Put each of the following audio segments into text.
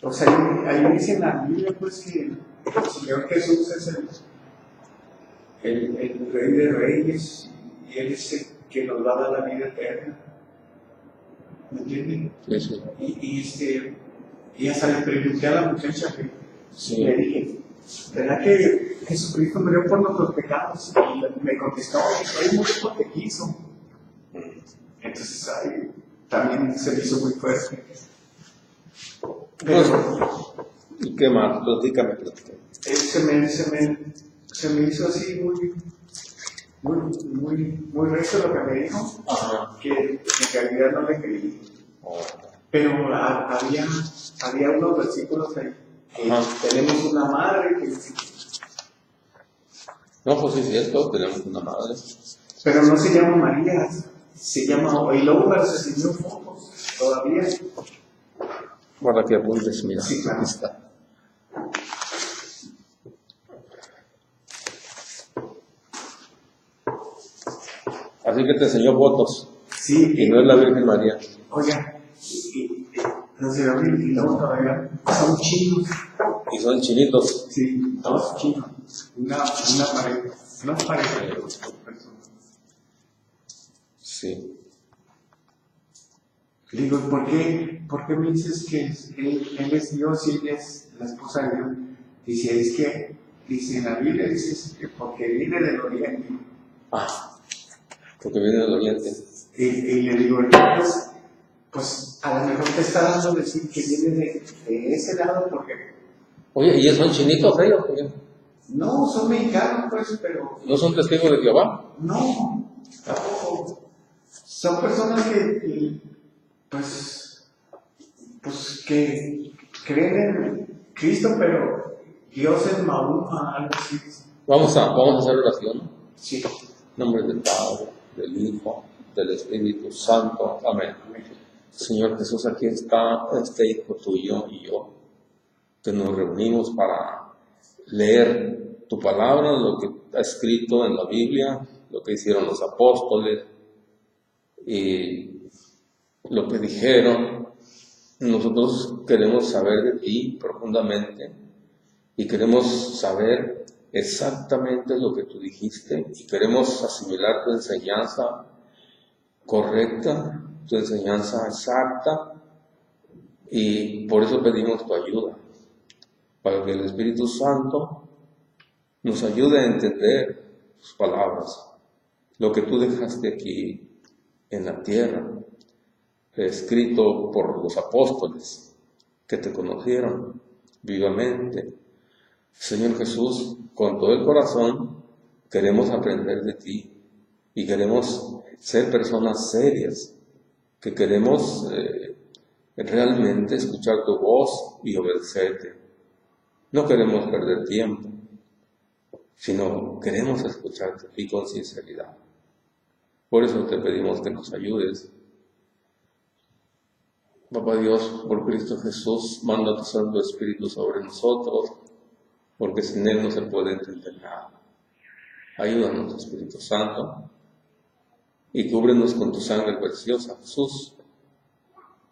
Pues ahí dice en la Biblia pues que el Señor Jesús es el Rey de Reyes y Él es el que nos va a dar la vida eterna. ¿Me entienden? Sí. Y hasta le pregunté a la muchacha que Sí. le dije, ¿verdad que Jesucristo murió por nuestros pecados? Y me contestó, Él murió porque quiso. Entonces ahí también se me hizo muy fuerte. Pero ¿Y qué más? Platícame. se me hizo así muy recio lo que me dijo, Ajá. que en realidad no le creí. Pero había unos versículos ahí, que Ajá. tenemos una madre que... No, pues sí, es cierto, tenemos una madre. Pero no se llama María, se llama... Y luego me los enseñó fotos todavía. Para que apuntes, mira, Sí, claro. aquí está. Así que te enseñó fotos. Sí, Y no es la Virgen María. oiga, no se ve bien, y luego todavía son chinos. Y son chinitos. Sí, dos chinos. Una pareja. No pareja, pero dos personas. Sí. Le digo, ¿por qué me dices que él es Dios y ella es la esposa de Dios? Dice, es que, dice en la Biblia, dice que porque viene del oriente. Porque viene del oriente. Y le digo, pues a lo mejor te está dando a decir que viene de ese lado porque... Oye, ¿y son chinitos ellos? No, son mexicanos, pues, pero... ¿No son testigos de Jehová? No, tampoco. Son personas que que creen en Cristo, pero Dios es Mahoma, algo así. Vamos a hacer oración. Sí. En nombre del Padre, del Hijo, del Espíritu Santo. Amén. Señor Jesús, aquí está este hijo tuyo y yo, que nos reunimos para leer tu palabra, lo que está escrito en la Biblia, lo que hicieron los apóstoles y lo que dijeron. Nosotros queremos saber de ti profundamente y queremos saber exactamente lo que tú dijiste y queremos asimilar tu enseñanza correcta, tu enseñanza exacta, y por eso pedimos tu ayuda, para que el Espíritu Santo nos ayude a entender tus palabras, lo que tú dejaste aquí en la tierra, escrito por los apóstoles que te conocieron vivamente. Señor Jesús, con todo el corazón queremos aprender de ti y queremos ser personas serias, que queremos realmente escuchar tu voz y obedecerte. No queremos perder tiempo, sino queremos escucharte y con sinceridad. Por eso te pedimos que nos ayudes. Papá Dios, por Cristo Jesús, manda tu Santo Espíritu sobre nosotros, porque sin Él no se puede entender nada. Ayúdanos, Espíritu Santo, y cúbrenos con tu sangre preciosa, Jesús.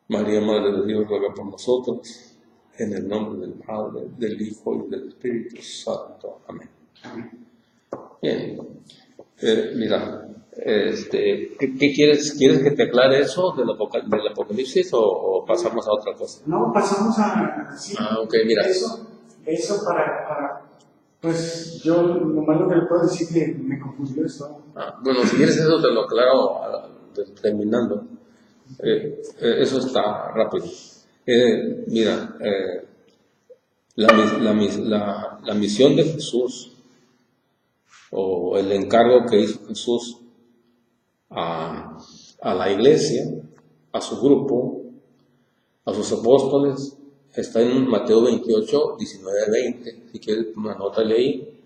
María, Madre de Dios, ruega por nosotros, en el nombre del Padre, del Hijo y del Espíritu Santo. Amén. Bien, mira, ¿qué quieres? ¿Quieres que te aclare eso del Apocalipsis o pasamos a otra cosa? No, pasamos a... Sí, Ok, mira. Eso para... Pues yo nomás lo que le puedo decir que me confundió esto. Bueno, si quieres eso te lo aclaro terminando. Eso está rápido. Mira, la misión de Jesús, o el encargo que hizo Jesús a la iglesia, a su grupo, a sus apóstoles, está en Mateo 28, 19, 20. Si quieres, anótale ahí.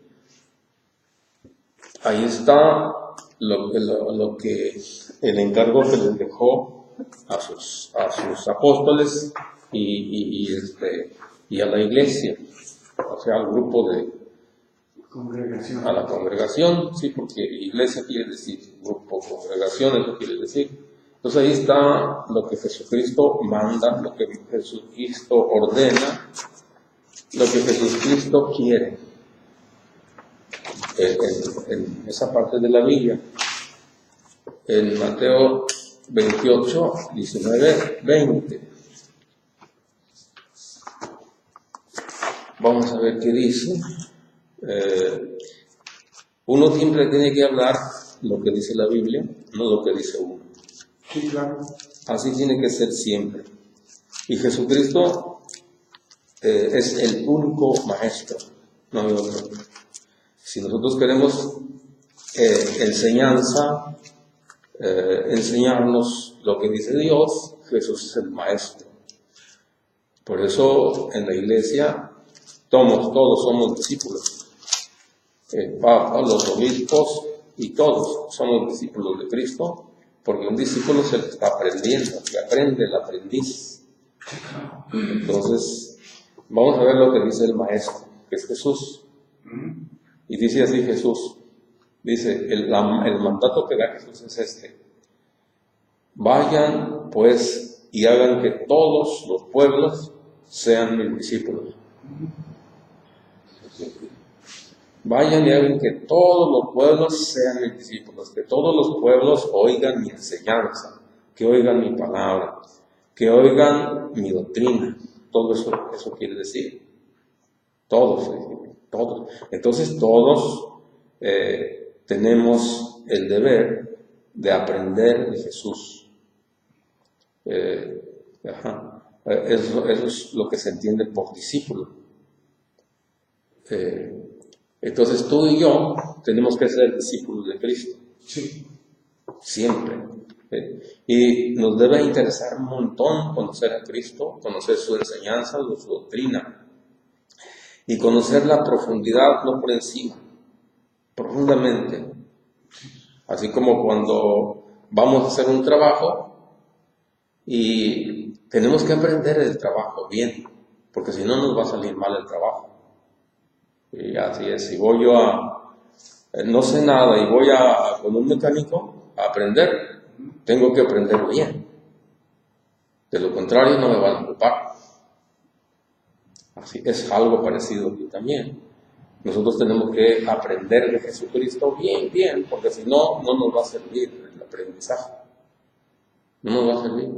Ahí está lo que el encargo que les dejó a sus apóstoles y a la iglesia, o sea, al grupo de Congregación. a la congregación, sí, porque iglesia quiere decir grupo, congregación es lo que quiere decir, Entonces ahí está lo que Jesucristo manda, lo que Jesucristo ordena, lo que Jesucristo quiere en esa parte de la Biblia. En Mateo 28, 19, 20. Vamos a ver qué dice. Uno siempre tiene que hablar lo que dice la Biblia, no lo que dice uno. Sí, claro. Así tiene que ser siempre. Y Jesucristo es el único maestro, no hay otro. Si nosotros queremos enseñarnos lo que dice Dios, Jesús es el maestro. Por eso en la iglesia todos somos discípulos. El Papa, los obispos y todos somos discípulos de Cristo, porque un discípulo es el que está aprendiendo, que aprende el aprendiz. Entonces, vamos a ver lo que dice el maestro, que es Jesús. Y dice así Jesús, dice, el mandato que da Jesús es este: vayan pues y hagan que todos los pueblos sean mis discípulos. Vayan y hagan que todos los pueblos sean mis discípulos, que todos los pueblos oigan mi enseñanza, que oigan mi palabra, que oigan mi doctrina. Todo eso quiere decir. Todos. Entonces todos tenemos el deber de aprender de Jesús. Eso es lo que se entiende por discípulo. Entonces tú y yo tenemos que ser discípulos de Cristo. Sí. Siempre. Y nos debe interesar un montón conocer a Cristo, conocer su enseñanza, su doctrina. Y conocer la profundidad, no por encima, profundamente. Así como cuando vamos a hacer un trabajo y tenemos que aprender el trabajo bien, porque si no nos va a salir mal el trabajo. Y así es, si voy yo no sé nada y voy con un mecánico a aprender, tengo que aprender bien. De lo contrario no me van a ocupar. Así es algo parecido aquí también. Nosotros tenemos que aprender de Jesucristo bien, porque si no, no nos va a servir el aprendizaje. No nos va a servir.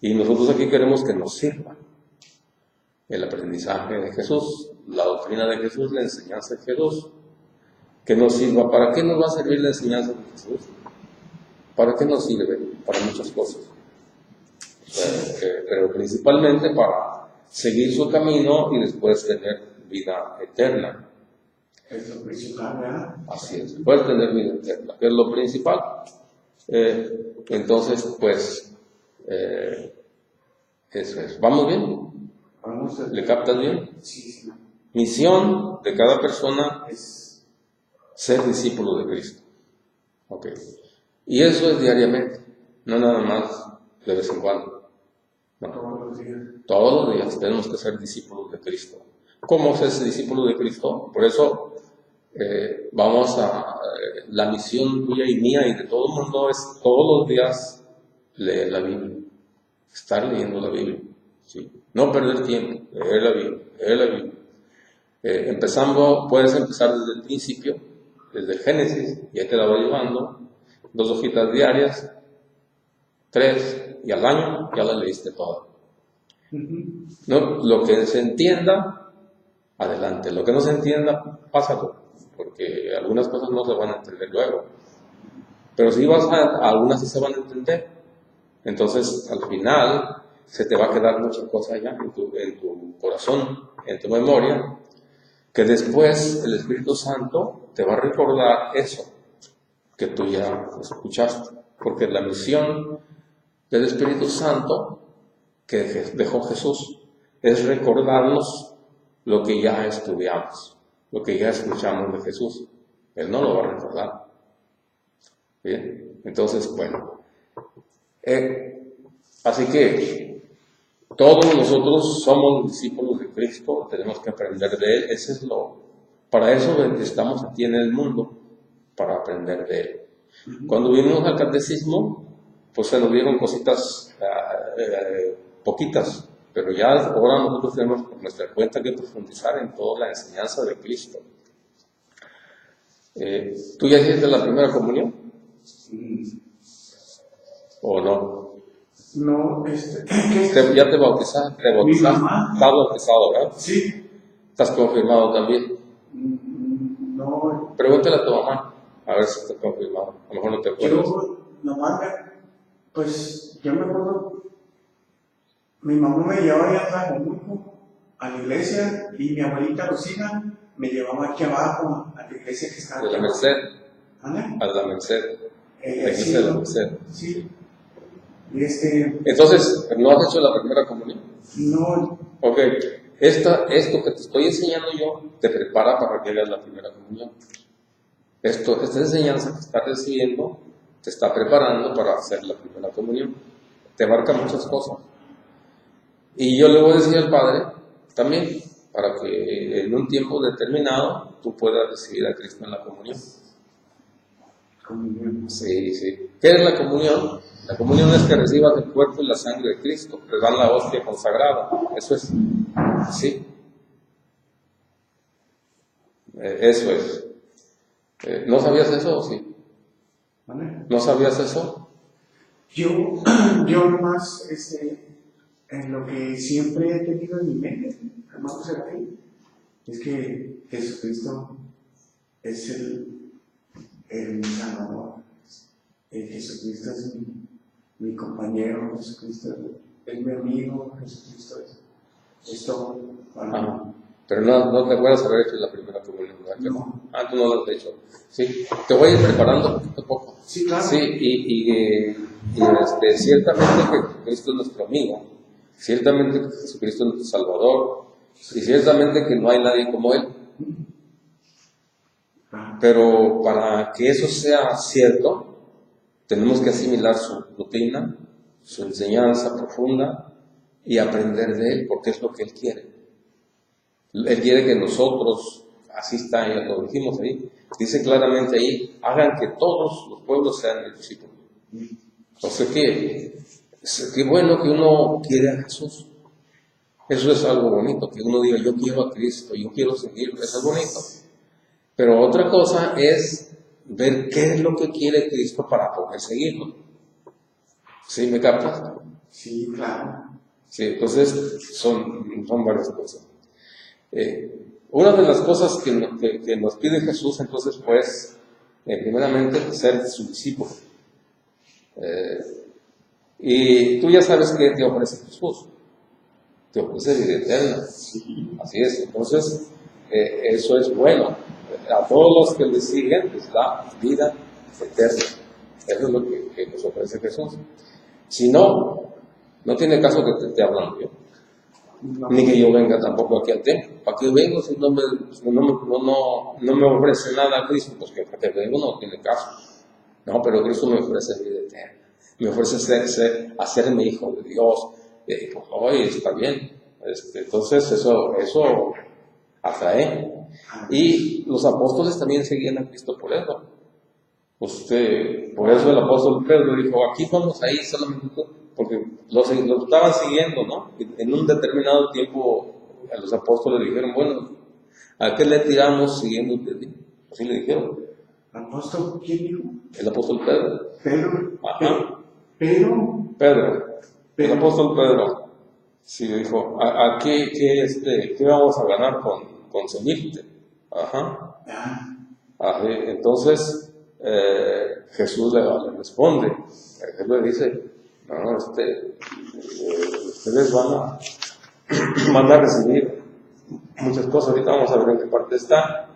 Y nosotros aquí queremos que nos sirva el aprendizaje de Jesús, la doctrina de Jesús, la enseñanza de Jesús, que nos sirva. ¿Para qué nos va a servir la enseñanza de Jesús? ¿Para qué nos sirve? Para muchas cosas. Pero principalmente para seguir su camino y después tener vida eterna. Es lo principal, ¿verdad? Así es, puedes tener vida eterna, que es lo principal. Entonces, pues, eso es. ¿Vamos bien? ¿Le captas bien? Sí. Misión de cada persona es ser discípulo de Cristo. Ok. Y eso es diariamente, no nada más de vez en cuando. No. Todos los días. Todos los días tenemos que ser discípulos de Cristo. ¿Cómo ser discípulo de Cristo? Por eso la misión tuya y mía y de todo el mundo es todos los días leer la Biblia, estar leyendo la Biblia, ¿sí? No perder tiempo, leer la Biblia. Puedes empezar desde el principio, desde el Génesis, ya te la va llevando, 2 hojitas diarias, 3, y al año ya la leíste toda. No, lo que se entienda, adelante. Lo que no se entienda, pásalo, porque algunas cosas no se van a entender luego. Pero si algunas sí se van a entender. Entonces, al final, se te va a quedar mucha cosa ya en tu corazón, en tu memoria, que después el Espíritu Santo te va a recordar eso que tú ya escuchaste. Porque la misión del Espíritu Santo que dejó Jesús es recordarnos lo que ya estudiamos, lo que ya escuchamos de Jesús. Él no lo va a recordar. Bien, entonces, bueno, así que todos nosotros somos discípulos de Cristo, tenemos que aprender de Él. Para eso estamos aquí en el mundo, para aprender de Él. Cuando vinimos al catecismo, pues se nos dieron cositas poquitas, pero ya ahora nosotros tenemos por nuestra cuenta que profundizar en toda la enseñanza de Cristo. ¿Tú ya hiciste la primera comunión? ¿O no? No, ¿Ya te bautizaste? Mi mamá. ¿Estás bautizado, verdad? Sí. ¿Estás confirmado también? No. Pregúntale a tu mamá, a ver si está confirmado. A lo mejor no te acuerdas. Pues yo me acuerdo, mi mamá me llevaba allá atrás a la iglesia y mi abuelita Lucina me llevaba aquí abajo a la iglesia que estaba ¿De la Merced? ¿Vale? A la Merced. La iglesia Sí, de la Merced. sí. Entonces, ¿no has hecho la primera comunión? No. Ok. Esto que te estoy enseñando yo te prepara para que hagas la primera comunión. Esta enseñanza que estás recibiendo te está preparando para hacer la primera comunión. Te abarca muchas cosas. Y yo le voy a decir al Padre también, para que en un tiempo determinado tú puedas recibir a Cristo en la comunión. ¿Comunión? Sí, sí. ¿Qué es la comunión? La comunión es que recibas el cuerpo y la sangre de Cristo, te dan la hostia consagrada. Eso es. Sí. Eso es. ¿No sabías eso o sí? ¿Vale? ¿No sabías eso? Yo nomás, en lo que siempre he tenido en mi mente, hermano Serafín, es que Jesucristo es el Salvador. Jesucristo es mi compañero, Jesucristo es mi amigo, Jesucristo es todo para mí. Pero no te acuerdas haber hecho la primera comunión, ¿verdad? No. Tú no lo has hecho. Sí, te voy a ir preparando poquito a poco. Sí, claro. Sí, y ciertamente que Jesucristo es nuestro amigo, ciertamente que Jesucristo es nuestro Salvador, y ciertamente que no hay nadie como Él. Pero para que eso sea cierto, tenemos que asimilar su rutina, su enseñanza profunda y aprender de Él, porque es lo que Él quiere. Él quiere que nosotros, así está, ya lo dijimos ahí, dice claramente ahí, hagan que todos los pueblos sean mis discípulos. O sea que, qué bueno que uno quiere a Jesús. Eso es algo bonito, que uno diga, yo quiero a Cristo, yo quiero seguirlo, eso es bonito. Pero otra cosa es ver qué es lo que quiere Cristo para poder seguirlo. ¿Sí me captas? Sí, claro. Sí, entonces son varias cosas. Una de las cosas que nos pide Jesús, entonces, pues, primeramente, ser su discípulo. Y tú ya sabes que te ofrece Jesús. Te ofrece vida eterna. Así es. Entonces, eso es bueno. A todos los que le siguen les da vida eterna. Eso es lo que nos ofrece Jesús. Si no, no tiene caso que te esté hablando yo. No. Ni que yo venga tampoco aquí al templo. ¿Para qué vengo si no me ofrece nada a Cristo? Pues que para que vengo no tiene caso. No, pero Cristo me ofrece vida eterna. Me ofrece hacerme hijo de Dios. Pues hoy está bien. Entonces eso atrae. Y los apóstoles también seguían a Cristo por eso. Por eso el apóstol Pedro dijo, aquí vamos ahí solamente porque los estaban siguiendo, ¿no? En un determinado tiempo a los apóstoles le dijeron, bueno, ¿a qué le tiramos siguiendo usted? Así le dijeron. ¿Apóstol quién dijo? El apóstol Pedro. Pedro. Ajá. Pedro. El apóstol Pedro. Sí, dijo, ¿a qué vamos a ganar con seguirte? Ajá. Ajá. Entonces, Jesús le responde. Jesús le dice, no, ustedes van a recibir muchas cosas. Ahorita vamos a ver en qué parte está.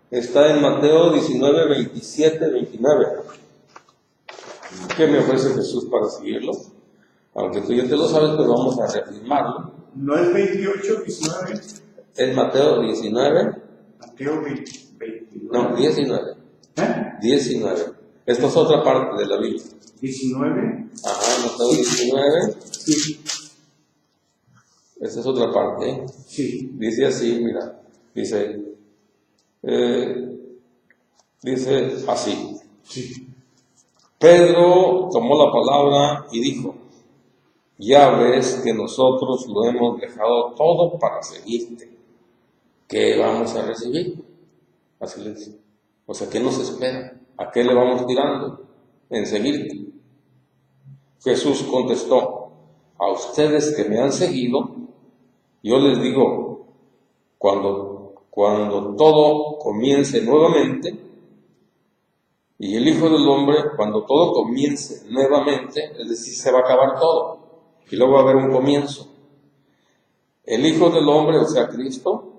Está en Mateo 19, 27, 29. ¿Qué me ofrece Jesús para seguirlo? Aunque tú ya te lo sabes, pero vamos a reafirmarlo. ¿No es 28, 19? Es Mateo 19. Mateo 29. No, 19. 19. Esta es otra parte de la Biblia. 19. Ajá, Mateo 19. Sí. Esta es otra parte, ¿eh? Sí. Dice así, mira. Dice, Dice así. Sí. Pedro tomó la palabra y dijo, ya ves que nosotros lo hemos dejado todo para seguirte. ¿Qué vamos a recibir? Así le dice. O sea, ¿qué nos espera? ¿A qué le vamos tirando? En seguirte. Jesús contestó, a ustedes que me han seguido, yo les digo, cuando todo comience nuevamente, y el Hijo del Hombre, cuando todo comience nuevamente, es decir, se va a acabar todo, y luego va a haber un comienzo. El Hijo del Hombre, o sea, Cristo,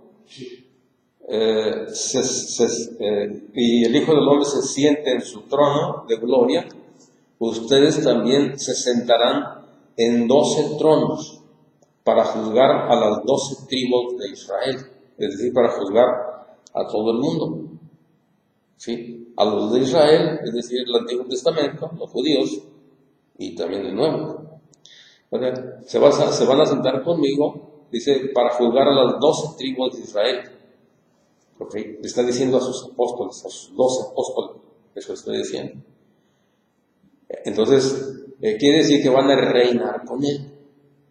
y el Hijo del Hombre se siente en su trono de gloria, ustedes también se sentarán en 12 tronos para juzgar a las 12 tribus de Israel, es decir, para juzgar a todo el mundo. ¿Sí? A los de Israel, es decir, el Antiguo Testamento, los judíos, y también el Nuevo. Se van a sentar conmigo, dice, para juzgar a las 12 tribus de Israel. ¿Okay? Le está diciendo a sus apóstoles, a sus 12 apóstoles, eso estoy diciendo. Entonces, quiere decir que van a reinar con él,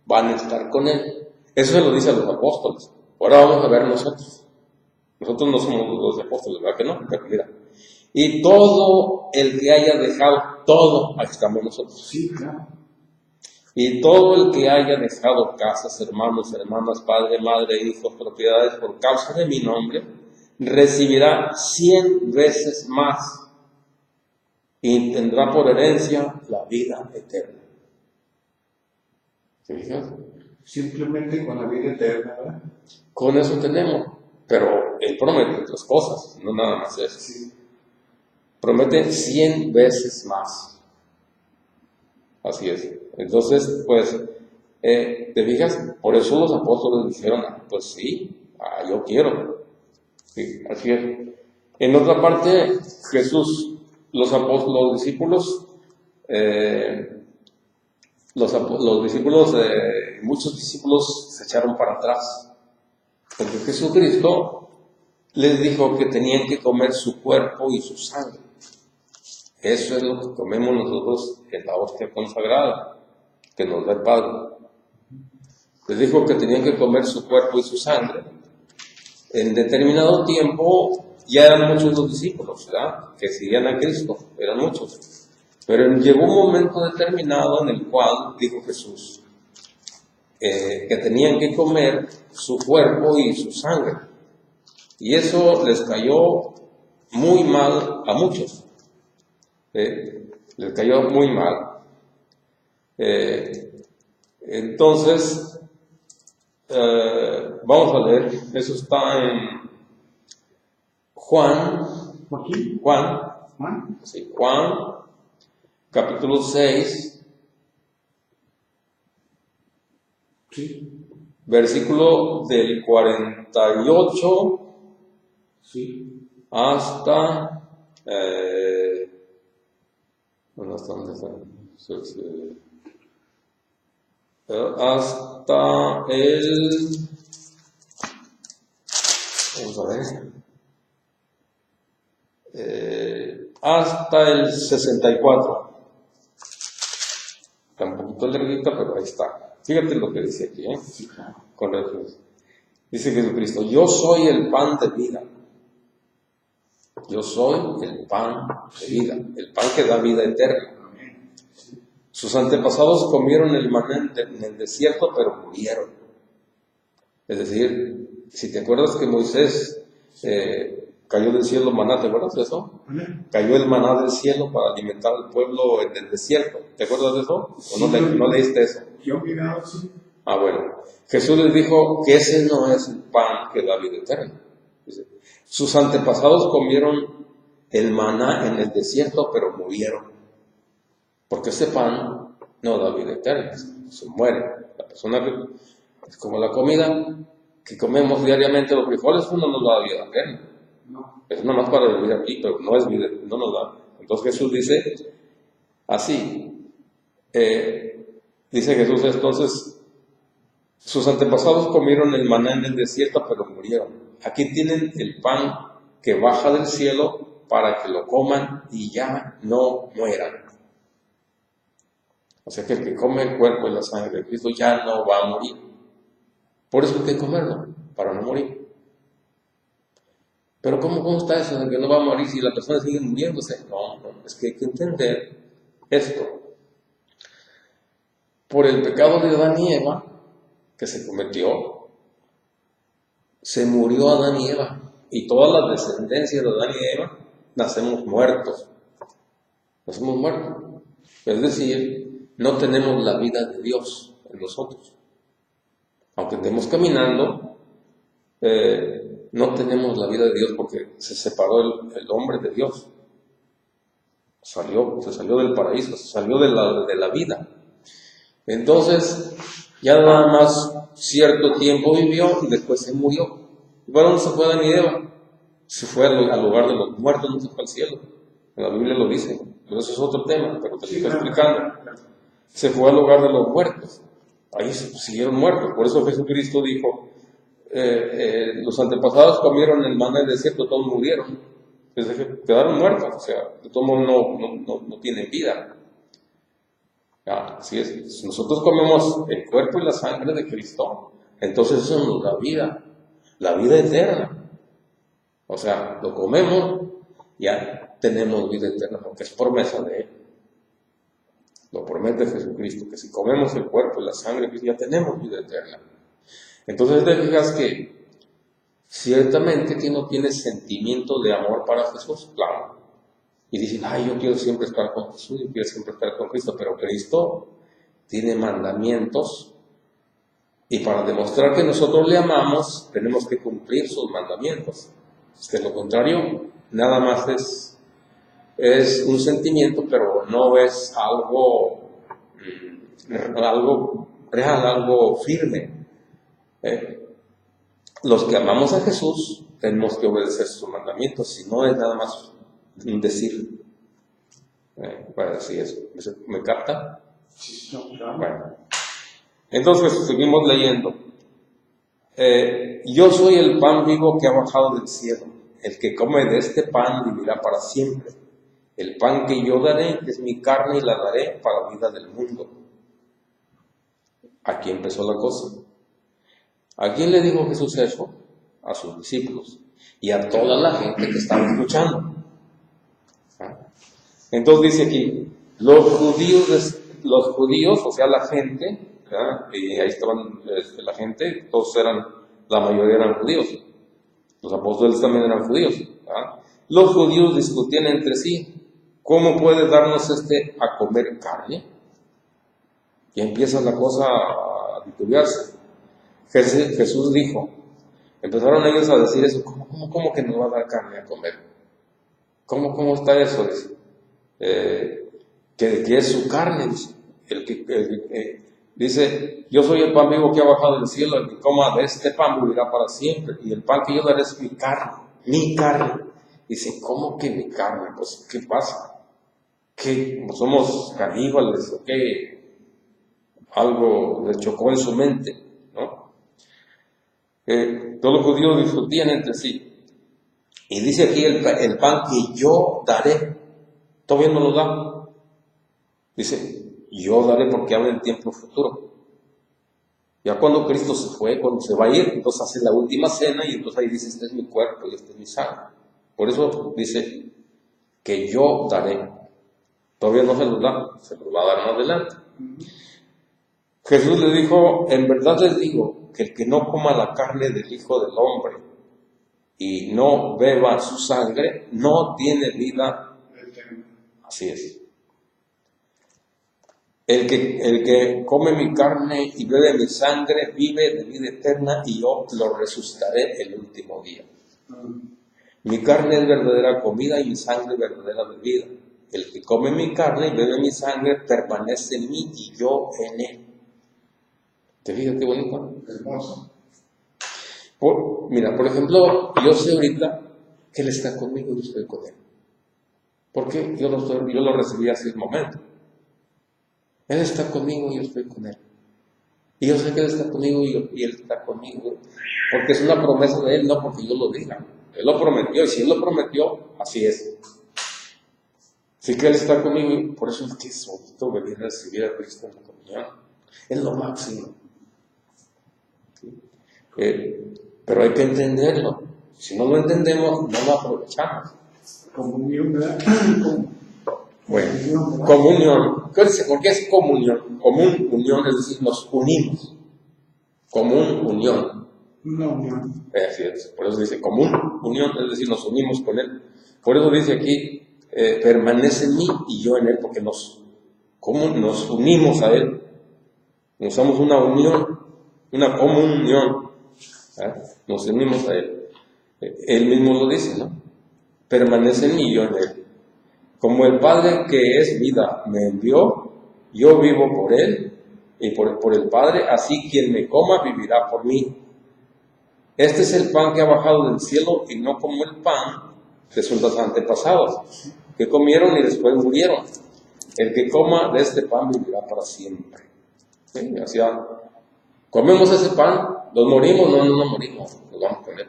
van a estar con él. Eso se lo dice a los apóstoles. Ahora vamos a ver nosotros. Nosotros no somos los 12 apóstoles, ¿verdad que no? Mira. Y todo el que haya dejado, todo, aquí estamos nosotros. Sí, claro. Y todo el que haya dejado casas, hermanos, hermanas, padre, madre, hijos, propiedades por causa de mi nombre, recibirá 100 veces más y tendrá por herencia la vida eterna. ¿Se fijan? Simplemente con la vida eterna, ¿verdad? Con eso tenemos, pero Él promete otras cosas, no nada más eso. Sí. Promete 100 veces más. Así es. Entonces, pues, ¿te fijas? Por eso los apóstoles dijeron, pues sí, yo quiero. Sí, así es. En otra parte, Jesús, los discípulos, muchos discípulos se echaron para atrás, porque Jesucristo les dijo que tenían que comer su cuerpo y su sangre. Eso es lo que comemos nosotros en la hostia consagrada que nos da el Padre. Les dijo que tenían que comer su cuerpo y su sangre. En determinado tiempo ya eran muchos los discípulos, ¿verdad?, que seguían a Cristo, eran muchos. Pero llegó un momento determinado en el cual dijo Jesús que tenían que comer su cuerpo y su sangre. Y eso les cayó muy mal a muchos. Les cayó muy mal. Entonces, vamos a leer, eso está en Juan, capítulo 6, Sí. versículo del 48 Sí. hasta ¿dónde está? Hasta el, vamos a ver, hasta el 64. Está un poquito larguita, pero ahí está. Fíjate lo que dice aquí, Sí, claro. con referencia. Dice Jesucristo, yo soy el pan de vida. Yo soy el pan de vida, el pan que da vida eterna. Sus antepasados comieron el maná en el desierto, pero murieron. Es decir, si te acuerdas que Moisés cayó del cielo maná, ¿te acuerdas de eso? Cayó el maná del cielo para alimentar al pueblo en el desierto. ¿Te acuerdas de eso? ¿O Sí, no leíste eso? Yo miraba así. Bueno. Jesús les dijo que ese no es el pan que da vida eterna. Dice, sus antepasados comieron el maná en el desierto, pero murieron. Porque ese pan no da vida eterna, se muere. La persona que es como la comida que comemos diariamente, los frijoles, no nos da vida eterna. No. Es nada más para vivir aquí, pero no es vida, no nos da. Entonces Jesús dice así, dice Jesús entonces, sus antepasados comieron el maná en el desierto, pero murieron. Aquí tienen el pan que baja del cielo para que lo coman y ya no mueran. O sea que el que come el cuerpo y la sangre de Cristo ya no va a morir. Por eso hay que comerlo, para no morir. Pero ¿cómo está eso de que no va a morir si la persona sigue muriéndose? No, es que hay que entender esto. Por el pecado de Adán y Eva, que se cometió, se murió Adán y Eva. Y todas las descendencias de Adán y Eva nacemos muertos. Nacemos muertos. Es decir, no tenemos la vida de Dios en nosotros. Aunque estemos caminando, no tenemos la vida de Dios porque se separó el hombre de Dios. Se salió del paraíso, se salió de la vida. Entonces, ya nada más cierto tiempo vivió y después se murió. ¿Y para dónde se fue Adán y Eva? Se fue al lugar de los muertos, no se fue al cielo. En la Biblia lo dice, pero eso es otro tema, pero te estoy explicando. Se fue al lugar de los muertos. Ahí siguieron muertos. Por eso Jesucristo dijo, los antepasados comieron el maná del desierto, todos murieron. Entonces, quedaron muertos, o sea, de todos modos no tienen vida. Así es. Si nosotros comemos el cuerpo y la sangre de Cristo, entonces eso nos da vida, la vida eterna. O sea, lo comemos, ya tenemos vida eterna, porque es promesa de Él. Lo promete Jesucristo, que si comemos el cuerpo y la sangre, pues ya tenemos vida eterna. Entonces te fijas que ciertamente que no tiene sentimiento de amor para Jesús, claro. Y dicen, yo quiero siempre estar con Jesús, yo quiero siempre estar con Cristo, pero Cristo tiene mandamientos y para demostrar que nosotros le amamos, tenemos que cumplir sus mandamientos. De lo contrario, nada más es un sentimiento, pero no es algo real, algo firme. Los que amamos a Jesús tenemos que obedecer sus mandamientos, si no es nada más un decir. Para decir eso. ¿Me capta? Sí, no, claro. Bueno. Entonces seguimos leyendo. Yo soy el pan vivo que ha bajado del cielo. El que come de este pan vivirá para siempre. El pan que yo daré es mi carne y la daré para la vida del mundo. Aquí empezó la cosa. ¿A quién le dijo Jesús eso? A sus discípulos y a toda la gente que estaba escuchando. Entonces dice aquí, los judíos, o sea, la gente, y ahí estaban la gente, la mayoría eran judíos. Los apóstoles también eran judíos. Los judíos discutían entre sí, ¿cómo puede darnos a comer carne? Y empieza la cosa a titubearse. Jesús dijo, empezaron ellos a decir eso, ¿cómo que nos va a dar carne a comer? ¿Cómo está eso? Dice, que es su carne, dice. Dice, yo soy el pan vivo que ha bajado del cielo, el que coma de este pan vivirá para siempre, y el pan que yo daré es mi carne. Dice, ¿cómo que mi carne? Pues, ¿qué pasa? ¿Qué? ¿Somos caníbales o qué? Algo le chocó en su mente, ¿no? Todos los judíos discutían entre sí. Y dice aquí el pan que yo daré, todavía no lo da. Dice, yo daré porque habla en tiempo futuro. Ya cuando Cristo se fue, cuando se va a ir, entonces hace la última cena y entonces ahí dice, este es mi cuerpo y este es mi sangre. Por eso dice que yo daré. Todavía no se lo da, se lo va a dar más adelante. Jesús le dijo, en verdad les digo, que el que no coma la carne del Hijo del Hombre y no beba su sangre, no tiene vida. Así es. El que come mi carne y bebe mi sangre, vive de vida eterna y yo lo resucitaré el último día. Mi carne es verdadera comida y mi sangre verdadera bebida. El que come mi carne y bebe mi sangre permanece en mí y yo en él. ¿Te fijas qué bonito? Hermoso. Mira, por ejemplo, yo sé ahorita que Él está conmigo y yo estoy con Él. ¿Por qué? Yo lo recibí hace un momento. Él está conmigo y yo estoy con Él. Y yo sé que Él está conmigo y Él está conmigo. Porque es una promesa de Él, no porque yo lo diga. Él lo prometió, y si Él lo prometió, así es. Así que Él está conmigo, y por eso es que es bonito venir a recibir a Cristo en la comunión. Es lo máximo. ¿Sí? Pero hay que entenderlo. Si no lo entendemos, no lo aprovechamos. Comunión, ¿verdad? Bueno, comunión. ¿Por qué es comunión? Común, unión, es decir, nos unimos. Común, unión. Una unión. Así es. Por eso dice común, unión, es decir, nos unimos con Él. Por eso dice aquí, permanece en mí y yo en Él, porque nos unimos a Él. Nos damos una unión, una comunión. Nos unimos a Él. Él mismo lo dice, ¿no? Permanece en mí y yo en Él. Como el Padre que es vida me envió, yo vivo por Él y por el Padre, así quien me coma vivirá por mí. Este es el pan que ha bajado del cielo y no como el pan de sus antepasados, que comieron y después murieron. El que coma de este pan vivirá para siempre. ¿Sí? Así, comemos ese pan, ¿nos morimos? No morimos, nos vamos con Él.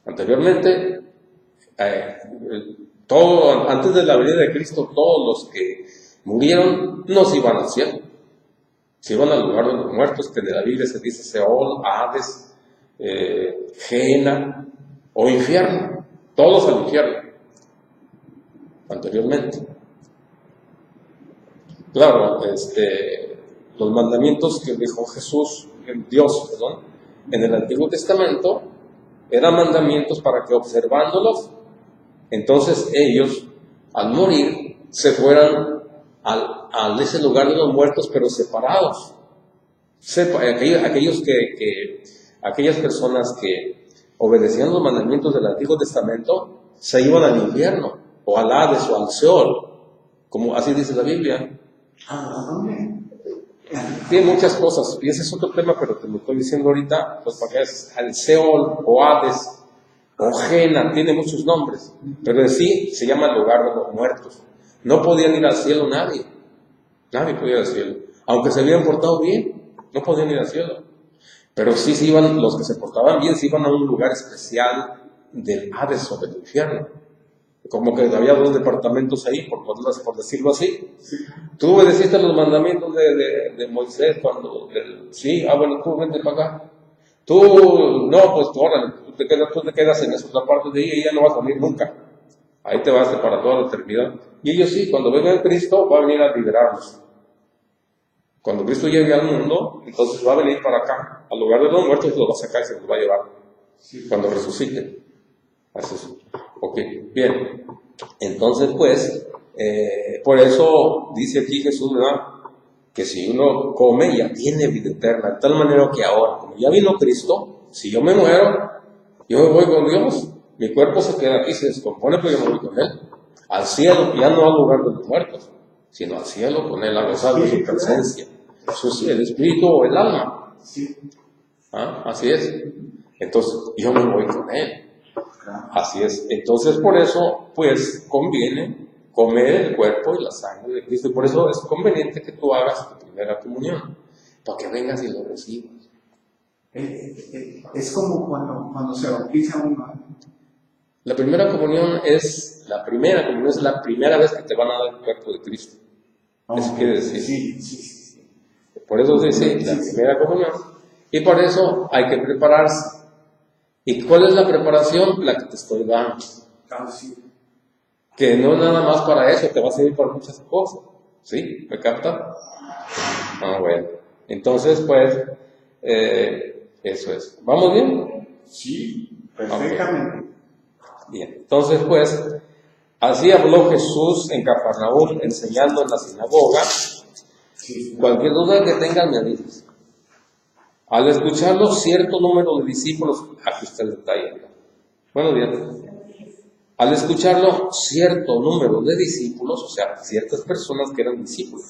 Anteriormente, antes de la venida de Cristo, todos los que murieron no se iban al cielo, se iban al lugar de los muertos, que de la Biblia se dice Seol, Hades, Gehenna o infierno, todos al infierno, anteriormente. Claro, los mandamientos que dejó Jesús, Dios, en el Antiguo Testamento, eran mandamientos para que observándolos, entonces ellos, al morir, se fueran a ese lugar de los muertos, pero separados. Aquellas personas que obedecían los mandamientos del Antiguo Testamento, se iban al infierno, o al Hades, o al Seol, como así dice la Biblia. ¿A dónde? Tiene muchas cosas, y ese es otro tema, pero te lo estoy diciendo ahorita, pues para que es al Seol, o Hades, o Gehenna, tiene muchos nombres, pero en sí se llama el lugar de los muertos. No podían ir al cielo nadie podía ir al cielo, aunque se habían portado bien, no podían ir al cielo. Pero sí se iban, los que se portaban bien, se iban a un lugar especial del Hades o del infierno. Como que había dos departamentos ahí, por decirlo así. Sí. Tú obedeciste los mandamientos de Moisés cuando, bueno, tú vente para acá. Tú, no, pues órale, tú te quedas en esa otra parte de ahí y ya no vas a venir nunca. Ahí te vas para toda la eternidad. Y ellos sí, cuando venga Cristo, va a venir a liberarnos. Cuando Cristo llegue al mundo, entonces va a venir para acá, al lugar de los muertos, y los va a sacar y se los va a llevar. Sí. Cuando resucite. Así es. Ok, bien. Entonces, pues, por eso dice aquí Jesús, ¿verdad? Que si uno come, ya tiene vida eterna. De tal manera que ahora, como ya vino Cristo, si yo me muero, yo me voy con Dios. Mi cuerpo se queda aquí, se descompone, pero yo me voy con Él. Al cielo, ya no al lugar de los muertos, sino al cielo con Él, a gozar de su presencia. El espíritu o el alma. Sí. Así es. Entonces, yo me voy con Él. Así es. Entonces, por eso, pues, conviene comer el cuerpo y la sangre de Cristo. Y por eso es conveniente que tú hagas tu primera comunión, para que vengas y lo recibas. Es como cuando se bautiza uno. La primera comunión es la primera vez que te van a dar el cuerpo de Cristo. Eso quiere decir. Sí. Por eso dice la primera comunión. Y por eso hay que prepararse. ¿Y cuál es la preparación? La que te estoy dando. Sí. Que no nada más para eso, te va a servir para muchas cosas. ¿Sí? ¿Me capta? Bueno. Entonces, pues, eso es. ¿Vamos bien? Sí, perfectamente. Okay. Bien. Entonces, pues, así habló Jesús en Cafarnaúm, enseñando en la sinagoga. Sí. Cualquier duda que tengan, me dices. Al escucharlo, cierto número de discípulos, aquí está el detalle. Buenos días. Al escucharlo, cierto número de discípulos, o sea, ciertas personas que eran discípulos,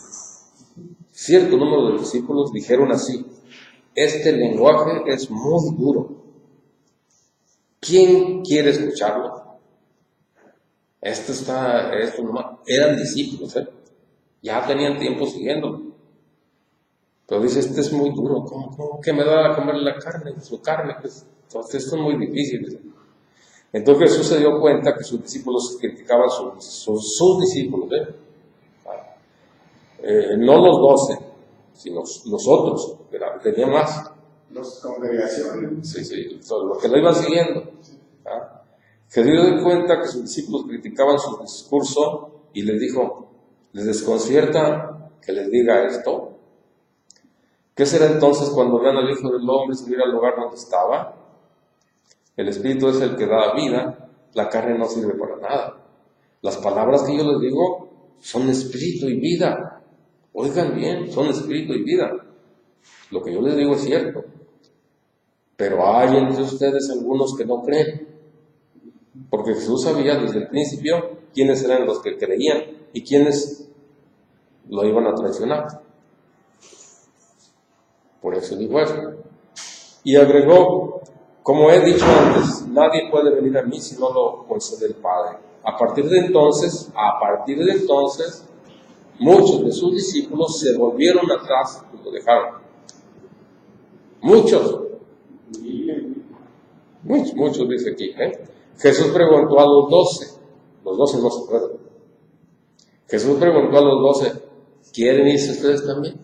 cierto número de discípulos dijeron así: este lenguaje es muy duro. ¿Quién quiere escucharlo? Esto nomás, eran discípulos, ya tenían tiempo siguiéndolo. Pero dice, este es muy duro, ¿cómo que me da a comer la carne? Su carne, pues, entonces esto es muy difícil. Entonces Jesús se dio cuenta que sus discípulos criticaban sus discípulos, no los 12, sino los otros, que tenía más. Los congregaciones. Sí, los que lo iban siguiendo. Jesús se dio cuenta que sus discípulos criticaban su discurso y les dijo, ¿les desconcierta que les diga esto? ¿Qué será entonces cuando vean al Hijo del Hombre subir al lugar donde estaba? El Espíritu es el que da vida, la carne no sirve para nada. Las palabras que yo les digo son espíritu y vida. Oigan bien, son espíritu y vida. Lo que yo les digo es cierto. Pero hay entre ustedes algunos que no creen. Porque Jesús sabía desde el principio quiénes eran los que creían y quiénes lo iban a traicionar. Por eso dijo eso. Y agregó, como he dicho antes, nadie puede venir a mí si no lo concede el Padre. A partir de entonces, muchos de sus discípulos se volvieron atrás y lo dejaron. Muchos dice aquí. Jesús preguntó a los 12 no se acuerdan. Jesús preguntó a los 12, ¿quieren irse ustedes también?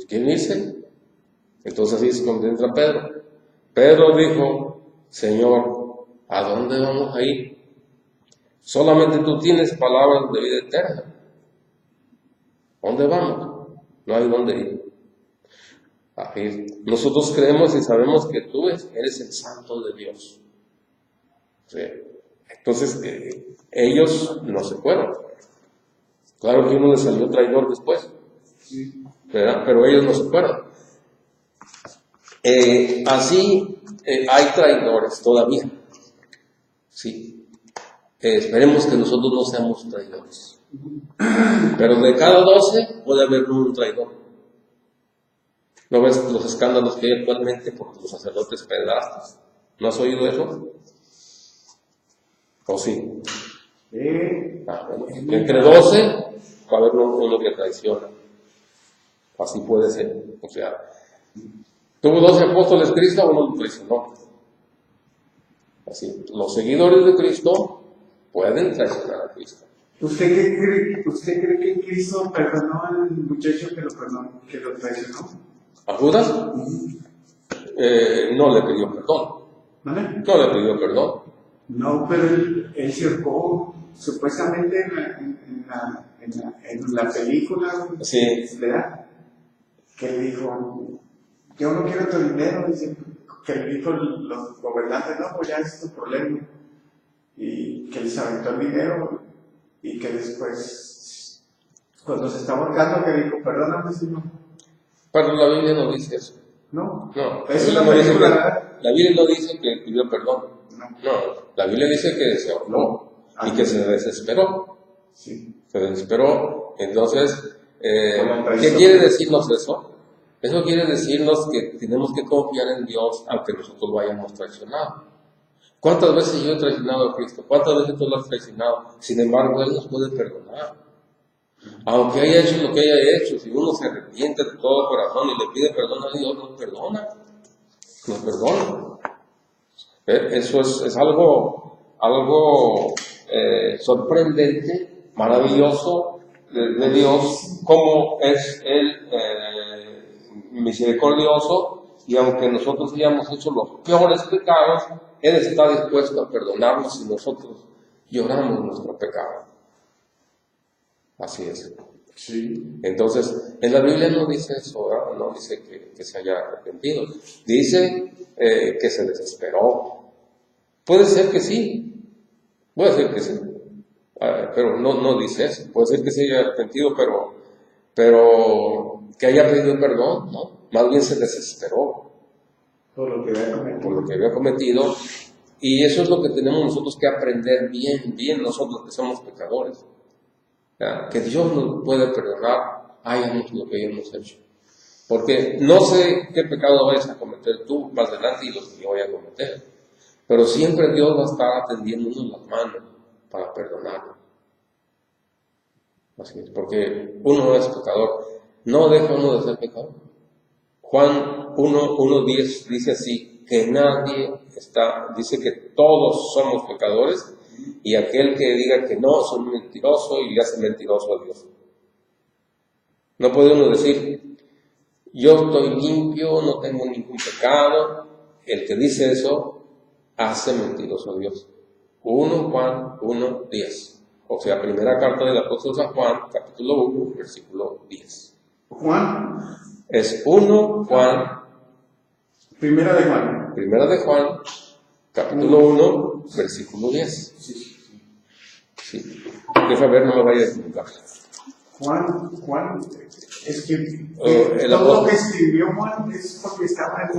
¿Quieren irse? Entonces así se concentra Pedro. Pedro dijo, Señor, ¿a dónde vamos a ir? Solamente tú tienes palabras de vida eterna. ¿A dónde vamos? No hay dónde ir. Nosotros creemos y sabemos que tú eres el Santo de Dios. ¿Sí? Entonces, ellos no se fueron. Claro que uno les salió traidor después, ¿verdad? Pero ellos no se fueron. Así hay traidores todavía. Sí. Esperemos que nosotros no seamos traidores. Pero de cada 12 puede haber un traidor. ¿No ves los escándalos que hay actualmente por los sacerdotes pederastas? ¿No has oído eso? ¿O sí? Bueno, entre 12 va a haber uno que traiciona. Así puede ser. O sea, tuvo 12 apóstoles Cristo, uno lo traicionó. Así, los seguidores de Cristo pueden traicionar a Cristo. ¿Usted cree que Cristo perdonó al muchacho que lo traicionó? ¿A Judas? No le pidió perdón. ¿Vale? No le pidió perdón. No, pero él se ahorcó supuestamente en la película, Sí. ¿verdad? Que le dijo, yo no quiero tu dinero, dice, que le dijo los gobernantes, no, pues ya es tu problema. Y que les aventó el dinero y que después, cuando se estaba ahorcando, que dijo, perdóname, Señor. Pero la Biblia no dice eso. No, es una película. La Biblia no dice que pidió perdón. No, la Biblia dice que se ahorcó y que se desesperó. Sí. Se desesperó. Entonces, ¿qué quiere decirnos eso? Eso quiere decirnos que tenemos que confiar en Dios aunque nosotros lo hayamos traicionado. ¿Cuántas veces yo he traicionado a Cristo? ¿Cuántas veces tú lo has traicionado? Sin embargo, Él nos puede perdonar. Aunque haya hecho lo que haya hecho, si uno se arrepiente de todo corazón y le pide perdón a Dios, nos perdona. Nos perdona. Eso es algo sorprendente, maravilloso de Dios, como es Él misericordioso, y aunque nosotros hayamos hecho los peores pecados, Él está dispuesto a perdonarnos si nosotros lloramos nuestro pecado. Así es. Sí. Entonces, en la Biblia no dice eso, ¿verdad? No dice que se haya arrepentido. Dice que se desesperó. Puede ser que sí. Pero no dice eso. Puede ser que se haya arrepentido, pero que haya pedido perdón, ¿no? Más bien se desesperó. Por lo que había cometido. Y eso es lo que tenemos nosotros que aprender bien nosotros que somos pecadores. Que Dios nos puede perdonar, hayamos lo que hayamos hecho. Porque no sé qué pecado vayas a cometer tú más adelante y los que yo voy a cometer. Pero siempre Dios va a estar atendiéndonos las manos para perdonarnos. Así es, porque uno es pecador. No deja uno de ser pecador. Juan 1:10 dice así, que nadie está, dice que todos somos pecadores, y aquel que diga que no, es un mentiroso y le hace mentiroso a Dios. No puede uno decir, yo estoy limpio, no tengo ningún pecado. El que dice eso, hace mentiroso a Dios. 1 Juan 1:10. O sea, primera carta del apóstol San Juan, capítulo 1, versículo 10. Juan. Es 1 Juan. Primera de Juan. Primera de Juan, capítulo 1, versículo 10. Sí. Deja ver, no me vaya a equivocar. Juan, es que el todo lo que escribió Juan es porque estaba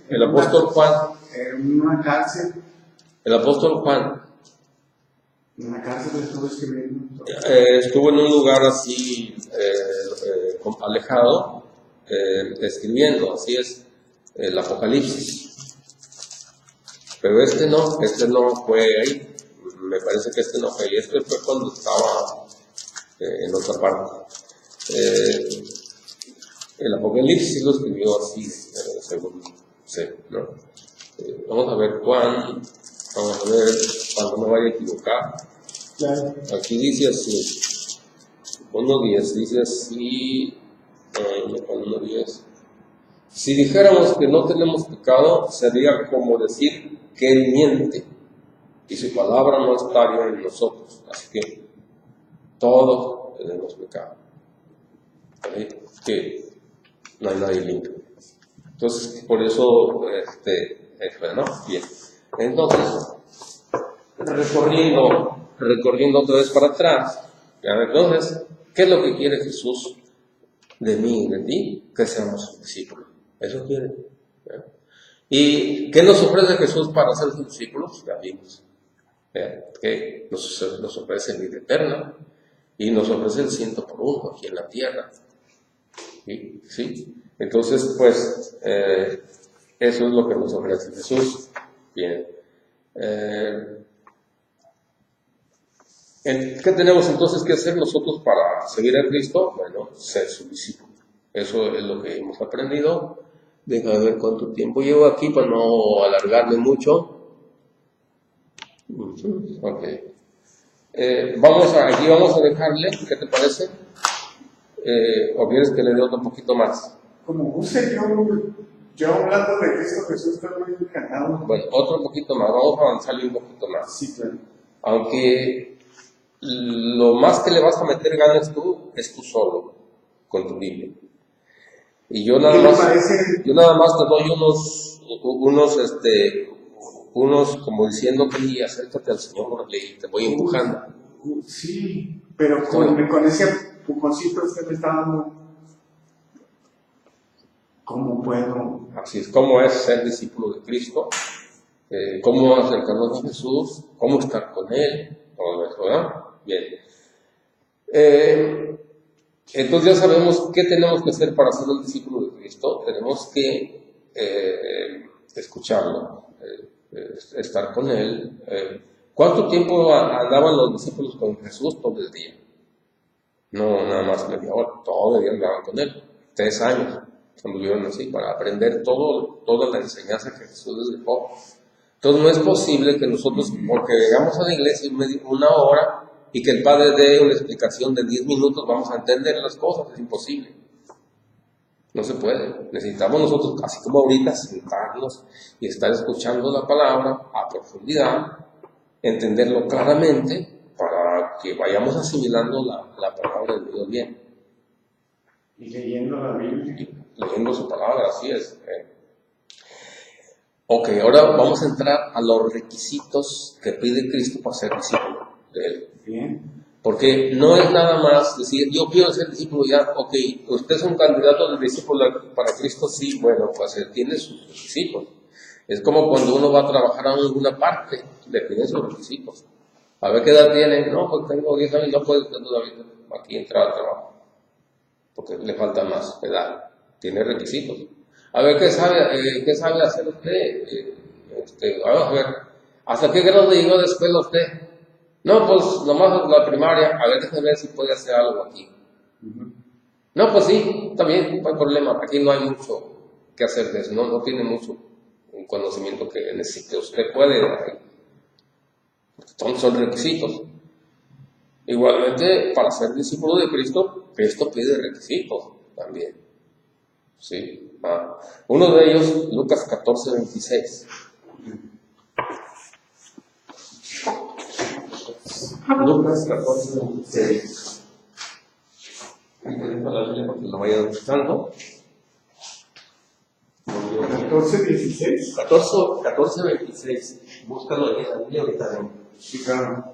el apóstol Juan. En una cárcel. El apóstol Juan. En la cárcel estuvo escribiendo. Estuvo en un lugar así alejado, escribiendo, así es, el Apocalipsis. Pero este no fue ahí. Me parece que este no fue ahí. Este fue cuando estaba en otra parte. El Apocalipsis lo escribió así, según sé, ¿no? Vamos a ver Juan, vamos a ver cuando no vaya a equivocar. Claro. Aquí dice así, 1:10, dice así, 1:10. Si dijéramos que no tenemos pecado, sería como decir que Él miente, y su palabra no estaría en nosotros. Así que todos tenemos pecado. ¿Okay? Que no hay nadie limpio. Entonces, por eso, ¿no? Bien. Entonces, recorriendo otra vez para atrás, ¿ya? Entonces, ¿qué es lo que quiere Jesús de mí y de ti? Que seamos sus discípulos. Eso quiere. ¿Ya? ¿Y qué nos ofrece Jesús para ser sus discípulos? Ya vimos. Que nos ofrece vida eterna y nos ofrece el 100 por 1 aquí en la tierra. ¿Sí? Entonces, pues, eso es lo que nos ofrece Jesús. Bien. ¿Qué tenemos entonces que hacer nosotros para seguir a Cristo? Bueno, ser su discípulo. Eso es lo que hemos aprendido. Déjame ver cuánto tiempo llevo aquí para no alargarme mucho. Ok. Aquí vamos a dejarle, ¿qué te parece? ¿O quieres que le dé otro poquito más? Como guste, yo hablando de Cristo Jesús estoy muy encantado. Bueno, otro poquito más, vamos a avanzarle un poquito más. Sí, claro. Aunque lo más que le vas a meter ganas tú es tú solo, con tu Biblia. Y yo nada más te doy unos como diciendo que acércate al Señor y te voy empujando. Sí, pero con ese empujoncito usted me está dando. ¿Cómo puedo? Así es, cómo es ser discípulo de Cristo, cómo acercarnos a Jesús, cómo estar con Él, todo eso, ¿verdad? Bien. Entonces ya sabemos qué tenemos que hacer para ser el discípulo de Cristo. Tenemos que escucharlo, estar con Él. ¿Cuánto tiempo andaban los discípulos con Jesús? Todo el día. No, nada más media hora, todo el día andaban con Él. 3 años anduvieron así para aprender toda la enseñanza que Jesús les dejó. Entonces no es posible que nosotros, porque llegamos a la iglesia una hora y que el Padre dé una explicación de 10 minutos, vamos a entender las cosas. Es imposible. No se puede. Necesitamos nosotros, así como ahorita, sentarnos y estar escuchando la palabra a profundidad, entenderlo claramente, para que vayamos asimilando la palabra de Dios bien. Y leyendo la Biblia. Leyendo su palabra, así es. Ok, ahora vamos a entrar a los requisitos que pide Cristo para ser discípulo de Él. Bien. Porque no es nada más decir, yo quiero ser discípulo ya, ok, usted es un candidato de discípulo para Cristo, sí, bueno, pues él tiene sus requisitos. Es como cuando uno va a trabajar en alguna parte, le piden sus requisitos. A ver qué edad tiene, no, pues tengo 10 años, no puedo aquí entrar al trabajo, porque le falta más edad, tiene requisitos. A ver qué sabe hacer usted, vamos a ver, ¿hasta qué grado llegó de escuela usted? No, pues nomás la primaria, a ver, déjame ver si puede hacer algo aquí. No, pues sí, está bien, no hay problema, aquí no hay mucho qué hacer de eso, no tiene mucho un conocimiento que necesite. Usted puede, son requisitos. Igualmente, para ser discípulo de Cristo, Cristo pide requisitos también. ¿Sí? Uno de ellos, Lucas 14:26. Lucas 14:26. Para la Biblia porque lo vayan buscando. 14:16. 14:26. Búscalo en la Biblia ahorita. Sí, claro.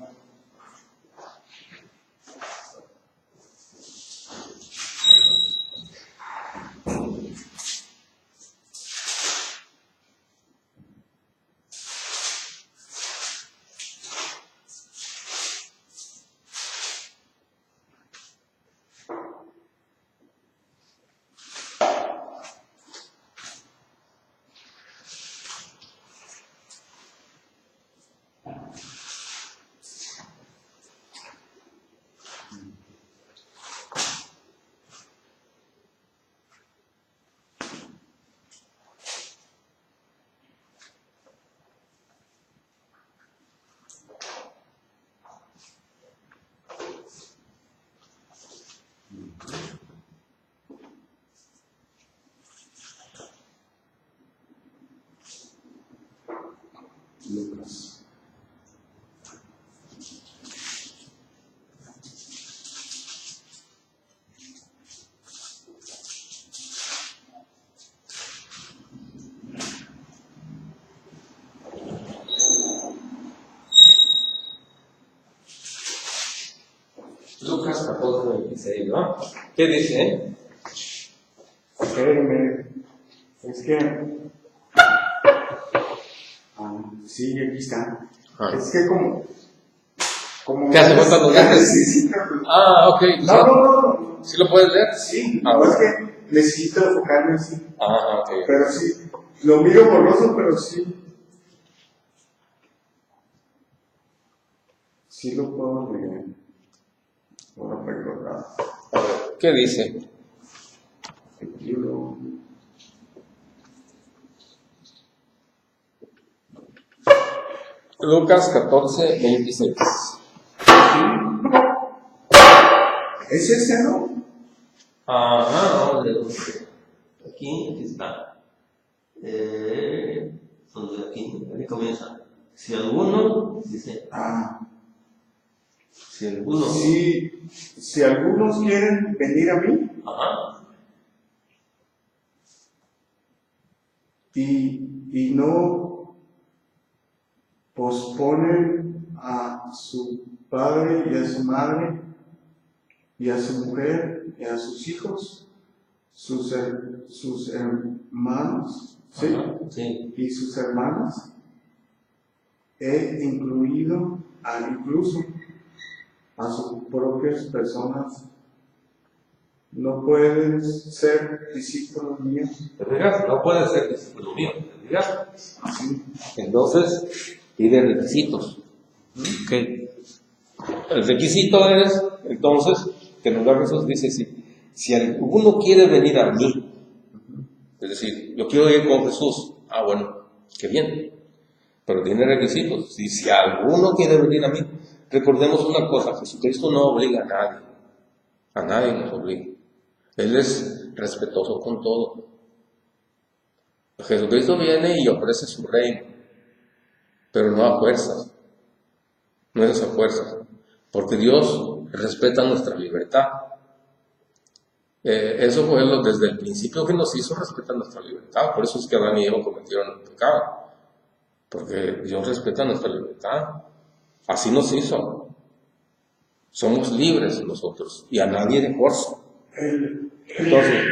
Lucas. Lucas 14:26, ¿no? ¿Qué dice? Espérame. Es que. Sí, aquí está. Es que como ¿Qué hace falta los lentes? Sí, Ok. No. ¿Sí lo puedes leer? Sí, Bueno. es que necesito enfocarme así. Ok. Pero sí, lo miro borroso, pero sí. Sí lo puedo leer. Ahora recordar. A ver, ¿qué dice? Aquí lo. Lucas 14:26. ¿Es ese, no? No, aquí está. Donde aquí comienza. Si alguno, dice, si alguno, Si algunos quieren venir a mí y no posponen a su padre y a su madre y a su mujer y a sus hijos, sus hermanos, sí, y sus hermanas, he incluido incluso a sus propias personas. No puedes ser discípulos míos. ¿te fijas? No puede ser discípulo mío, ¿te fijas? Sí. Entonces, pide requisitos. El requisito es, entonces, que en lugar de Jesús dice, si alguno quiere venir a mí, es decir, yo quiero ir con Jesús, bueno, qué bien, pero tiene requisitos. Si alguno quiere venir a mí, recordemos una cosa, Jesucristo no obliga a nadie nos obliga. Él es respetuoso con todo. Jesucristo viene y ofrece su reino, pero no a fuerzas, no es a fuerzas, porque Dios respeta nuestra libertad. Eso fue desde el principio que nos hizo respetar nuestra libertad. Por eso es que Adán y Eva cometieron el pecado, porque Dios respeta nuestra libertad. Así nos hizo. Somos libres nosotros y a nadie de fuerza. Entonces,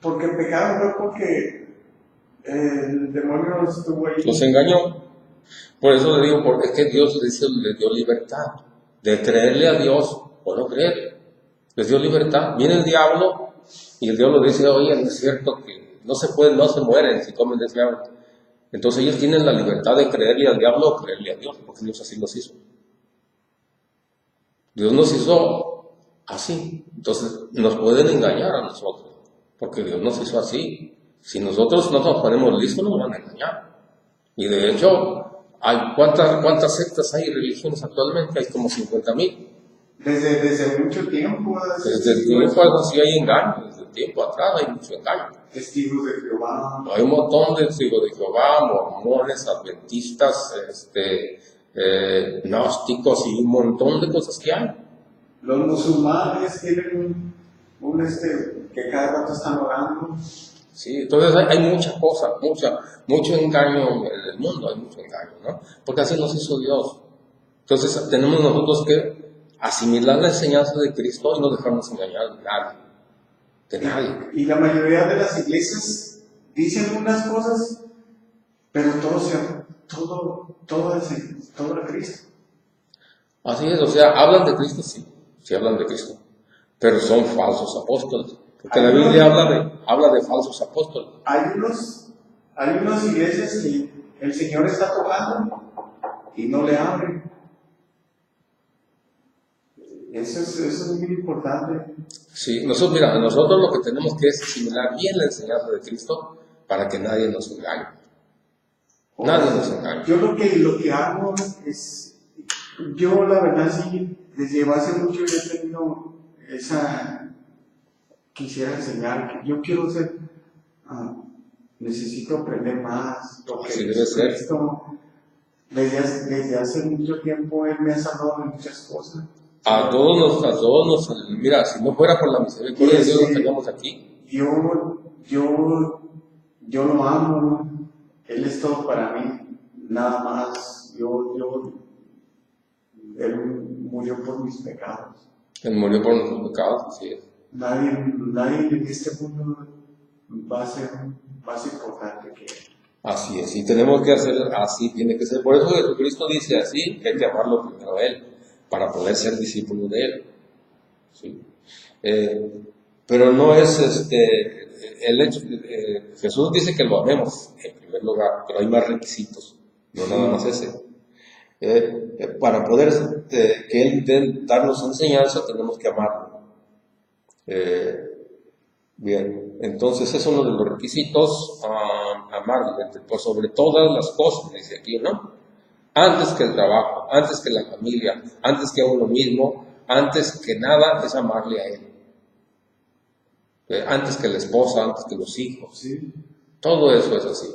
porque pecaron, no porque el demonio estuvo ahí. los engañó. Por eso le digo, porque es que Dios les dio libertad de creerle a Dios o no creer. Les dio libertad. Viene el diablo y el diablo dice, oye, no es cierto que no se mueren si comen de ese árbol. Entonces ellos tienen la libertad de creerle al diablo o creerle a Dios, porque Dios así los hizo. Dios nos hizo así. Entonces nos pueden engañar a nosotros. porque Dios nos hizo así. Si nosotros no nos ponemos listos, nos van a engañar. Y de hecho, ¿cuántas sectas hay y religiones actualmente? Hay como 50,000. Desde mucho tiempo. Desde el tiempo así hay engaño, desde el tiempo atrás hay mucho engaño. Testigos de Jehová. Hay un montón de testigos de Jehová, mormones, adventistas, gnósticos y un montón de cosas que hay. Los musulmanes tienen que cada rato están orando. Sí, entonces hay mucha cosa, mucho engaño en el mundo, hay mucho engaño, ¿no? Porque así nos hizo Dios. Entonces tenemos nosotros que asimilar la enseñanza de Cristo y no dejarnos engañar de nadie. Y la mayoría de las iglesias dicen unas cosas, pero todo es Cristo. Así es, o sea, hablan de Cristo, sí hablan de Cristo, pero son falsos apóstoles. Porque la Biblia habla de falsos apóstoles. Hay unas iglesias que el Señor está tocando y no le abren. Eso es muy importante. Sí, nosotros lo que tenemos que es asimilar bien la enseñanza de Cristo para que nadie nos engañe. Nadie nos engañe. Yo lo que hago es, yo la verdad sí, desde hace mucho yo he tenido quisiera enseñar, que yo quiero ser, necesito aprender más, porque Así debe ser. Cristo, desde hace mucho tiempo Él me ha salvado de muchas cosas. A todos nos, mira, si no fuera por la misericordia de Dios, no estaríamos aquí. Yo lo amo, Él es todo para mí, nada más, Él murió por mis pecados. Él murió por nuestros pecados, así es. Nadie en este mundo va a ser más importante que Él. Así es, y tenemos que hacer así, tiene que ser. Por eso Jesucristo dice así, que hay que amarlo primero a Él, para poder ser discípulo de Él. ¿Sí? Pero no es el hecho, Jesús dice que lo amemos en primer lugar, pero hay más requisitos, no nada más ese. Para poder que Él darnos enseñanza, tenemos que amarlo. Bien, entonces es uno de los requisitos, amarlo por sobre todas las cosas, dice aquí, ¿no? Antes que el trabajo, antes que la familia, antes que a uno mismo, antes que nada es amarle a Él. Antes que la esposa, antes que los hijos. Sí. Todo eso es así.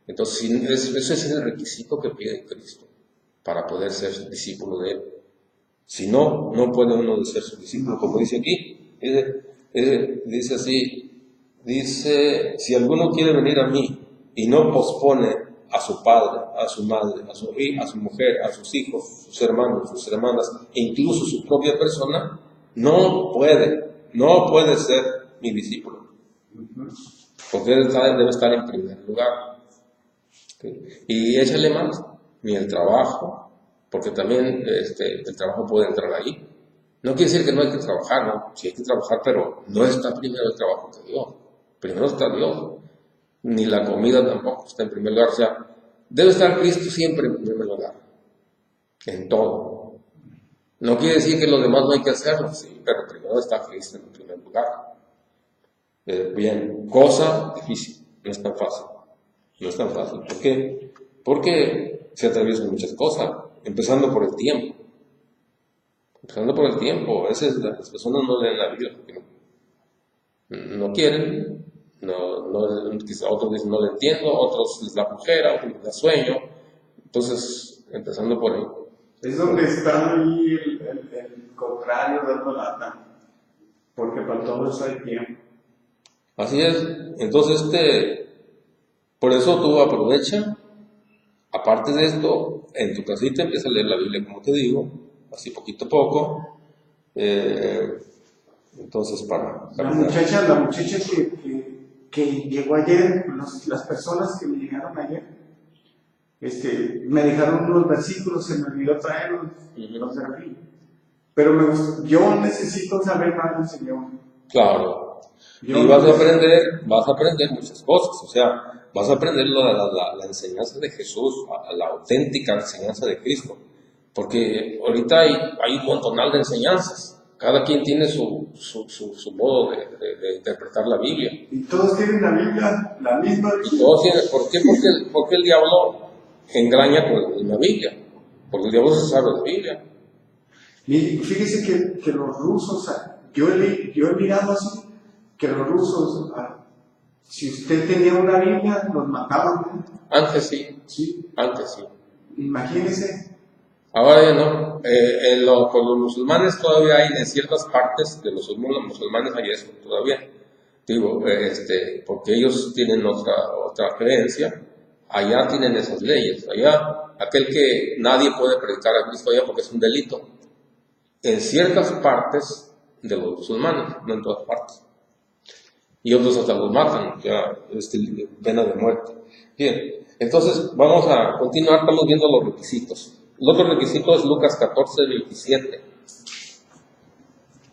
Entonces, ese es el requisito que pide Cristo para poder ser discípulo de Él. Si no, no puede uno ser su discípulo, como dice aquí. Dice así, si alguno quiere venir a mí y no pospone a su padre, a su madre, a su mujer, a sus hijos, sus hermanos, sus hermanas, e incluso su propia persona, no puede ser mi discípulo. Porque él debe estar en primer lugar. ¿Okay? Y échale más, ni el trabajo, porque también el trabajo puede entrar ahí. No quiere decir que no hay que trabajar, ¿no? Sí hay que trabajar, pero no está primero el trabajo que Dios. Primero está Dios. Ni la comida tampoco está en primer lugar. O sea, debe estar Cristo siempre en primer lugar. En todo. No quiere decir que lo demás no hay que hacerlo, sí, pero primero está Cristo en primer lugar. Bien, cosa difícil, no es tan fácil. No es tan fácil. ¿Por qué? Porque se atraviesan muchas cosas, empezando por el tiempo. A veces las personas no leen la Biblia porque no quieren, quizá otros dicen no le entiendo, otros les da flojera, otros les da sueño. Entonces, empezando por ahí. Es donde está ahí el contrario dando lata, porque para todo eso hay tiempo. Así es. Entonces, por eso tú aprovecha, aparte de esto, en tu casita empieza a leer la Biblia, como te digo, así poquito a poco. Entonces, la muchacha que llegó ayer, las personas que me llegaron ayer, me dejaron unos versículos, se me olvidó traerlos, los serví. Pero yo necesito saber más del Señor. Claro. Y vas a aprender muchas cosas, o sea, vas a aprender la enseñanza de Jesús, la auténtica enseñanza de Cristo. Porque ahorita hay un montonal de enseñanzas, Cada quien tiene su modo de interpretar la Biblia. Y todos tienen la Biblia, la misma Y Biblia. todos tienen, ¿por qué? Porque el diablo engaña con la Biblia. Porque el diablo se sabe la Biblia. Y fíjese que los rusos, yo he mirado así, que los rusos, si usted tenía una Biblia, los mataban. Antes sí, Sí, antes sí. imagínese. Ahora ya no. Con los musulmanes todavía hay, en ciertas partes de los musulmanes hay eso todavía. Digo, porque ellos tienen otra creencia. Allá tienen esas leyes. Allá, aquel que nadie puede predicar a Cristo allá porque es un delito. En ciertas partes de los musulmanes, no en todas partes. Y otros hasta los matan, ya pena de muerte. Bien, entonces vamos a continuar, estamos viendo los requisitos. El otro requisito es Lucas 14, 27.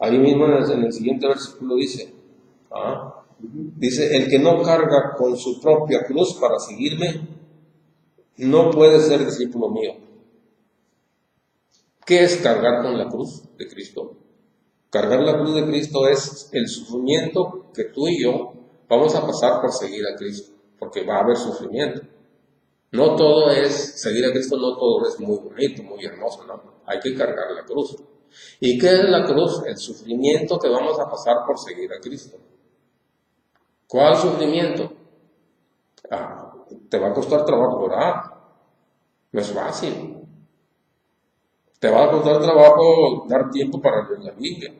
Ahí mismo en el siguiente versículo dice, dice, el que no carga con su propia cruz para seguirme, no puede ser discípulo mío. ¿Qué es cargar con la cruz de Cristo? Cargar la cruz de Cristo es el sufrimiento que tú y yo vamos a pasar por seguir a Cristo, porque va a haber sufrimiento. No todo es, seguir a Cristo no todo es muy bonito, muy hermoso, no. Hay que cargar la cruz. ¿Y qué es la cruz? El sufrimiento que vamos a pasar por seguir a Cristo. ¿Cuál sufrimiento? Te va a costar trabajo orar. No es fácil. Te va a costar trabajo dar tiempo para leer la Biblia.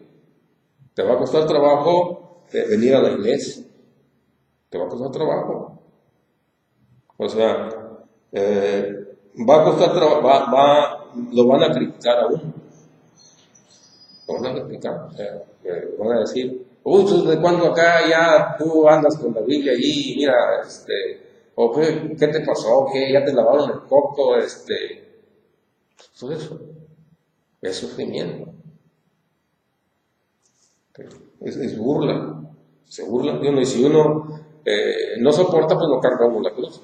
Te va a costar trabajo venir a la iglesia. Te va a costar trabajo. O sea, va a costar trabajo, lo van a criticar a uno. Lo van a criticar. Van a decir, uy, ¿tú de cuándo acá ya tú andas con la Biblia ahí? Mira, o ¿qué te pasó? ¿Qué? ¿Ya te lavaron el coco? Todo eso es sufrimiento. Es burla. Se burla de uno. Y si uno no soporta, pues no cargamos la cruz.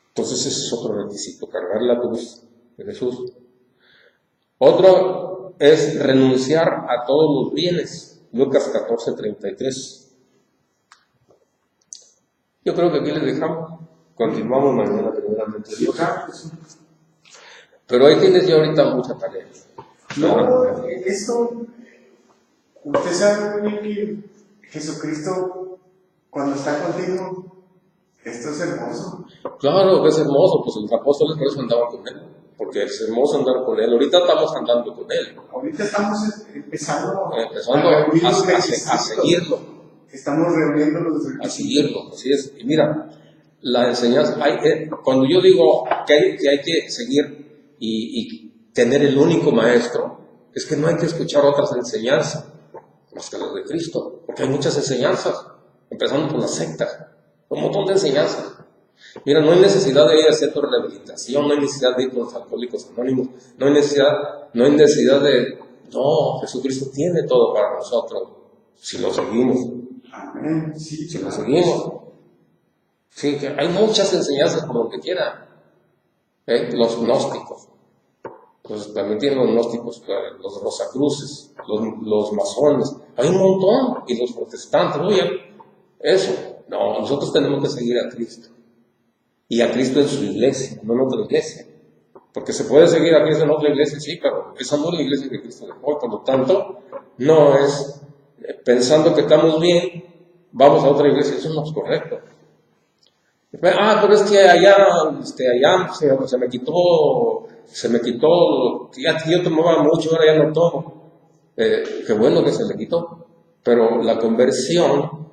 Entonces ese es otro requisito, cargar la cruz de Jesús. Otro es renunciar a todos los bienes. Lucas 14, 33. Yo creo que aquí les dejamos. Continuamos mañana, primeramente Dios. Pero ahí tienes ya ahorita mucha tarea. No, esto, usted sabe muy bien que Jesucristo, cuando está contigo, esto es hermoso. Claro que es hermoso, pues los apóstoles por eso andaban con él, porque es hermoso andar con él. Ahorita estamos andando con él. Ahorita estamos empezando a seguirlo. Estamos reuniendo los requisitos. A seguirlo, así es. Y mira, la enseñanza, cuando yo digo que hay que seguir y tener el único maestro, es que no hay que escuchar otras enseñanzas más que las de Cristo, porque hay muchas enseñanzas, empezando por las sectas, un montón de enseñanzas. Mira, no hay necesidad de ir a centro de rehabilitación, no hay necesidad de ir con los alcohólicos anónimos, no hay necesidad de... No, Jesucristo tiene todo para nosotros, si lo seguimos. Amén. Sí, si lo seguimos. Sí, que hay muchas enseñanzas por donde quiera. Los gnósticos. Pues también tienen los gnósticos, los rosacruces, los masones. Hay un montón. Y los protestantes. Oye, eso. No, nosotros tenemos que seguir a Cristo. Y a Cristo en su iglesia, no en otra iglesia. Porque se puede seguir a Cristo en otra iglesia, sí, pero esa no es la iglesia que Cristo dejó. Por lo tanto, no es pensando que estamos bien, vamos a otra iglesia. Eso no es correcto. Pero es que allá se me quitó, ya yo tomaba mucho, ahora ya no tomo. Qué bueno que se le quitó. Pero la conversión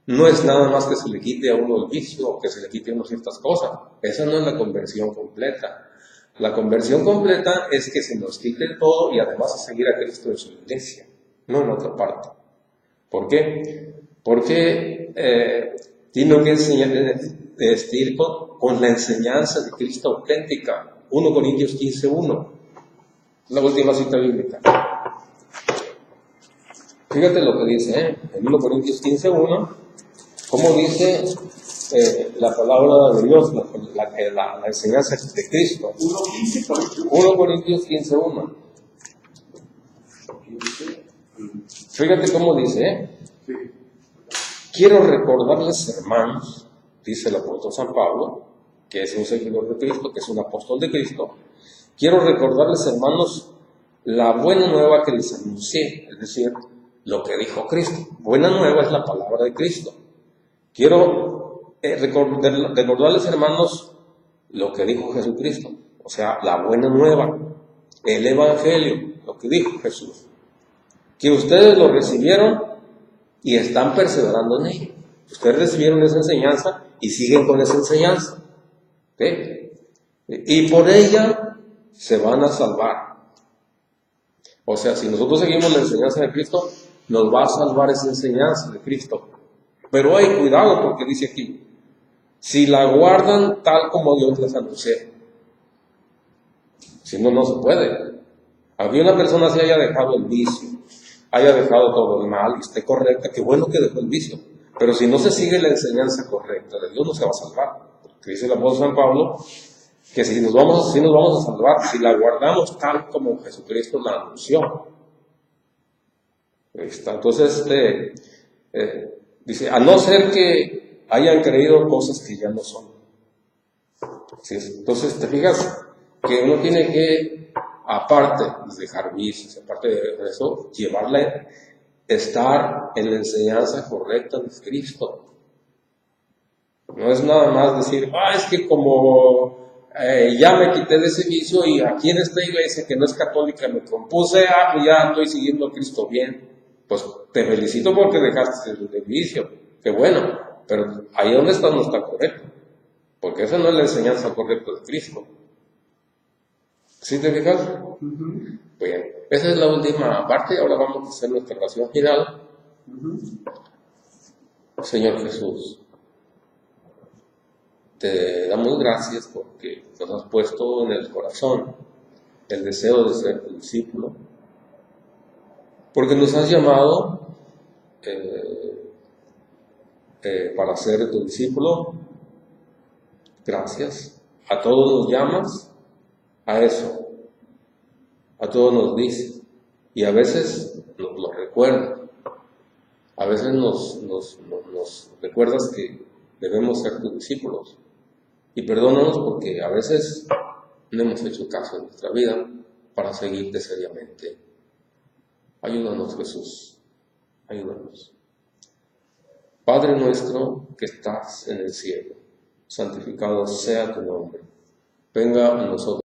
no es nada más que se le quite a uno el vicio o que se le quite a uno ciertas cosas. Esa no es la conversión completa. La conversión completa es que se nos quite todo y además a seguir a Cristo en su iglesia, no en otra parte. ¿Por qué? Porque tiene que enseñar, ir con la enseñanza de Cristo auténtica. 1 Corintios 15:1, la última cita bíblica. Fíjate lo que dice, en 1 Corintios 15:1, cómo dice la palabra de Dios, la enseñanza de Cristo. 1:15, 1 Corintios 15:1. Fíjate cómo dice, ¿eh? Sí. Quiero recordarles, hermanos, dice el apóstol San Pablo, que es un seguidor de Cristo, que es un apóstol de Cristo. Quiero recordarles, hermanos, la buena nueva que les anuncié, es decir, lo que dijo Cristo. Buena nueva es la palabra de Cristo. Quiero recordarles, hermanos, lo que dijo Jesucristo, o sea, la buena nueva, el evangelio, lo que dijo Jesús. Que ustedes lo recibieron y están perseverando en ello. Ustedes recibieron esa enseñanza y siguen con esa enseñanza. ¿Sí? Y por ella se van a salvar. O sea, si nosotros seguimos la enseñanza de Cristo, nos va a salvar esa enseñanza de Cristo. Pero hay cuidado porque dice aquí, si la guardan tal como Dios les anunció. Si no, no se puede. Aunque una persona se haya dejado el vicio, haya dejado todo el mal y esté correcta, qué bueno que dejó el vicio. Pero si no se sigue la enseñanza correcta de Dios, no se va a salvar. Porque dice el apóstol San Pablo que si nos vamos a salvar, si la guardamos tal como Jesucristo la anunció. Entonces, dice, a no ser que hayan creído cosas que ya no son. ¿Sí? Entonces, te fijas que uno tiene que, aparte de dejar vicios, aparte de eso, estar en la enseñanza correcta de Cristo. No es nada más decir, es que como ya me quité de ese vicio y aquí en esta iglesia que no es católica me compuse, pues ya estoy siguiendo a Cristo bien. Pues te felicito porque dejaste el vicio, qué bueno, pero ahí donde estás no está correcto, porque esa no es la enseñanza correcta de Cristo. ¿Sí te fijas? Bien, esa es la última parte y ahora vamos a hacer nuestra oración final. Señor Jesús, te damos gracias porque nos has puesto en el corazón el deseo de ser tu discípulo, porque nos has llamado para ser tu discípulo. Gracias. A todos nos llamas a eso, a todos nos dices, y a veces nos lo recuerdas, a veces nos recuerdas que debemos ser tus discípulos, y perdónanos porque a veces no hemos hecho caso en nuestra vida para seguirte seriamente. Ayúdanos, Jesús, ayúdanos. Padre nuestro que estás en el cielo, santificado sea tu nombre. Venga a nosotros